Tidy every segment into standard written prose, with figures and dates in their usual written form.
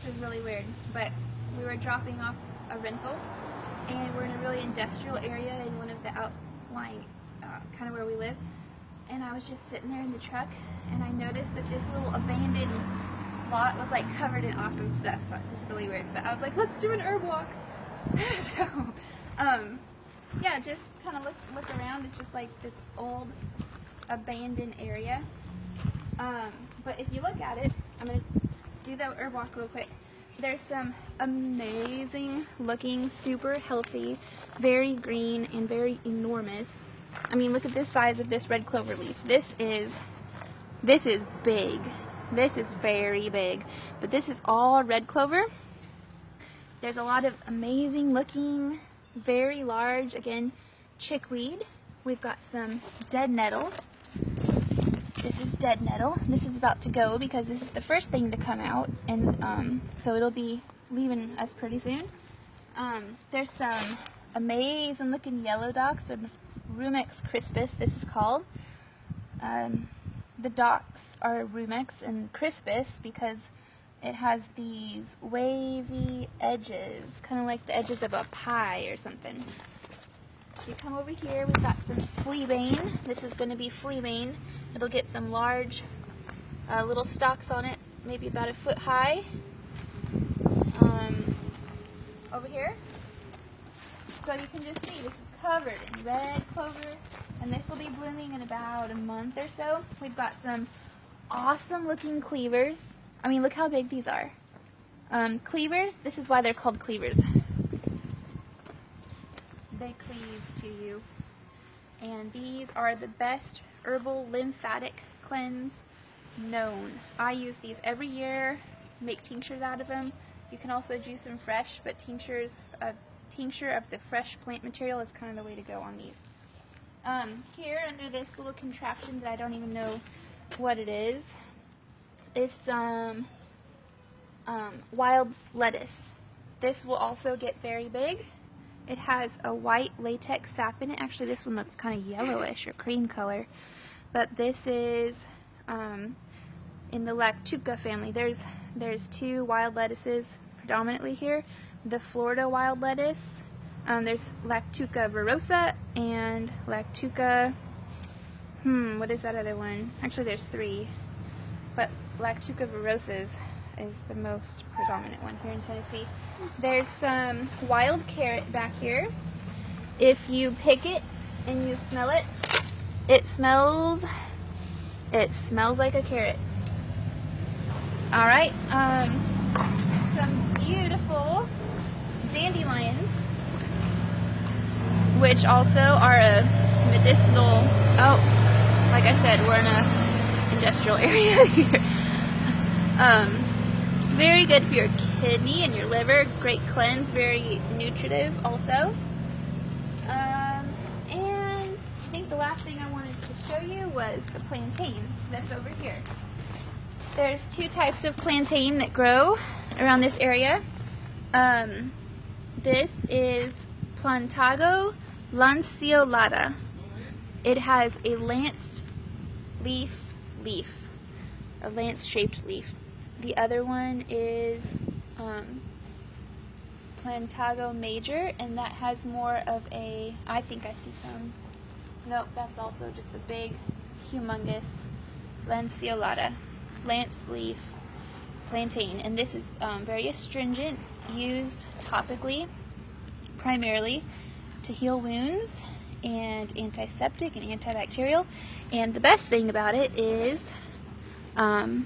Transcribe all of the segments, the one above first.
this is really weird, but we were dropping off a rental, and we're in a really industrial area in one of the outlying, kind of where we live, and I was just sitting there in the truck, and I noticed that this little abandoned lot was like covered in awesome stuff, so it's really weird, but I was like, let's do an herb walk. So, yeah, just kind of look around. It's just like this old abandoned area, but if you look at it, I'm going to do the herb walk real quick. There's some amazing looking, super healthy, very green and very enormous. I mean, look at this size of this red clover leaf. This is big. This is very big, but this is all red clover. There's a lot of amazing looking, very large, again, chickweed. We've got some dead nettle. This is dead nettle. This is about to go because this is the first thing to come out, and so it'll be leaving us pretty soon. There's some amazing looking yellow docks, and Rumex crispus, this is called. The docks are Rumex and crispus because it has these wavy edges, kind of like the edges of a pie or something. If you come over here, we've got some fleabane. This is going to be fleabane. It'll get some large little stalks on it, maybe about a foot high. Over here. So you can just see this is covered in red clover, and this will be blooming in about a month or so. We've got some awesome looking cleavers. I mean, look how big these are. Cleavers, this is why they're called cleavers. They cleave to you. And these are the best herbal lymphatic cleanse known. I use these every year, make tinctures out of them. You can also juice them fresh, but tincture of the fresh plant material is kind of the way to go on these. Here under this little contraption that I don't even know what it is some wild lettuce. This will also get very big. It has a white latex sap in it. Actually, this one looks kind of yellowish or cream color, but this is in the Lactuca family. There's two wild lettuces predominantly here. The Florida wild lettuce, there's Lactuca virosa and Lactuca, what is that other one? Actually, there's three, but Lactuca virosa is the most predominant one here in Tennessee. There's some wild carrot back here. If you pick it and you smell it, it smells like a carrot. All right, some beautiful dandelions, which also are a medicinal, like I said, we're in a industrial area here. Very good for your kidney and your liver, great cleanse, very nutritive also. And I think the last thing I wanted to show you was the plantain that's over here. There's two types of plantain that grow around this area. This is Plantago lanceolata. It has a lanced leaf, a lance-shaped leaf. The other one is Plantago major, and that has more of a, I think I see some, nope, that's also just a big, humongous lanceolata, lance leaf plantain. And this is very astringent, used topically, primarily to heal wounds and antiseptic and antibacterial. And the best thing about it is, oh,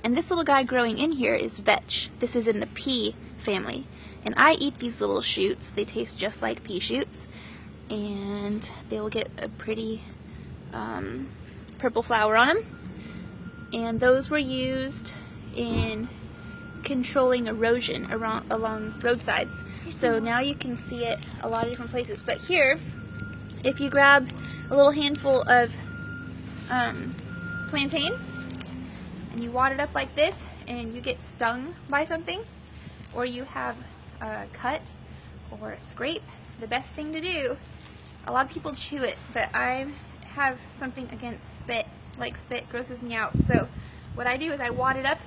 and this little guy growing in here is vetch. This is in the pea family. And I eat these little shoots. They taste just like pea shoots. And they will get a pretty purple flower on them. And those were used in controlling erosion along roadsides. So now you can see it a lot of different places. But here, if you grab a little handful of plantain and you wad it up like this, and you get stung by something, or you have a cut or a scrape, the best thing to do, a lot of people chew it, but I have something against spit. Like, spit grosses me out. So what I do is I wad it up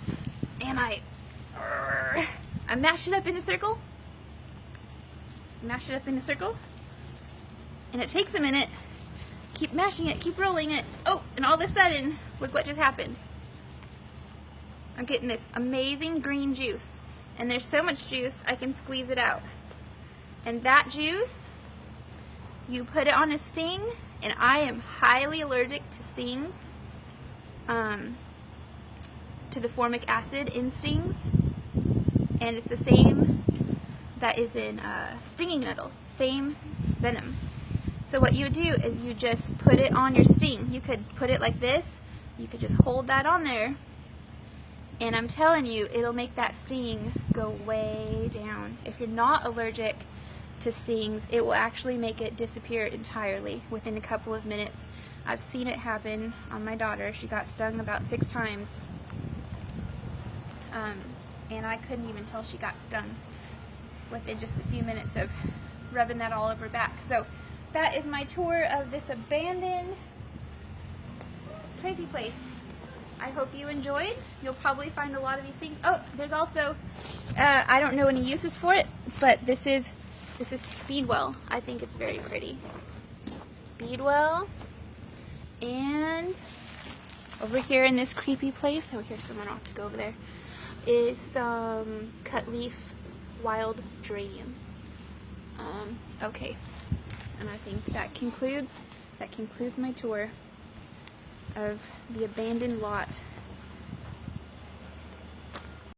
and I I mash it up in a circle. Mash it up in a circle. And it takes a minute. Keep mashing it, keep rolling it. Oh, and all of a sudden, look what just happened. I'm getting this amazing green juice. And there's so much juice, I can squeeze it out. And that juice, you put it on a sting, and I am highly allergic to stings, to the formic acid in stings. And it's the same that is in stinging nettle, same venom. So what you do is you just put it on your sting. You could put it like this, you could just hold that on there, and I'm telling you, it'll make that sting go way down. If you're not allergic to stings, it will actually make it disappear entirely within a couple of minutes. I've seen it happen on my daughter. She got stung about 6 times. And I couldn't even tell she got stung within just a few minutes of rubbing that all over her back. So that is my tour of this abandoned, crazy place. I hope you enjoyed. You'll probably find a lot of these things. Oh, there's also, I don't know any uses for it, but this is Speedwell. I think it's very pretty. Speedwell. And over here in this creepy place, oh, here's someone off to go over there, is some cut leaf wild geranium. Okay, and I think that concludes my tour of the abandoned lot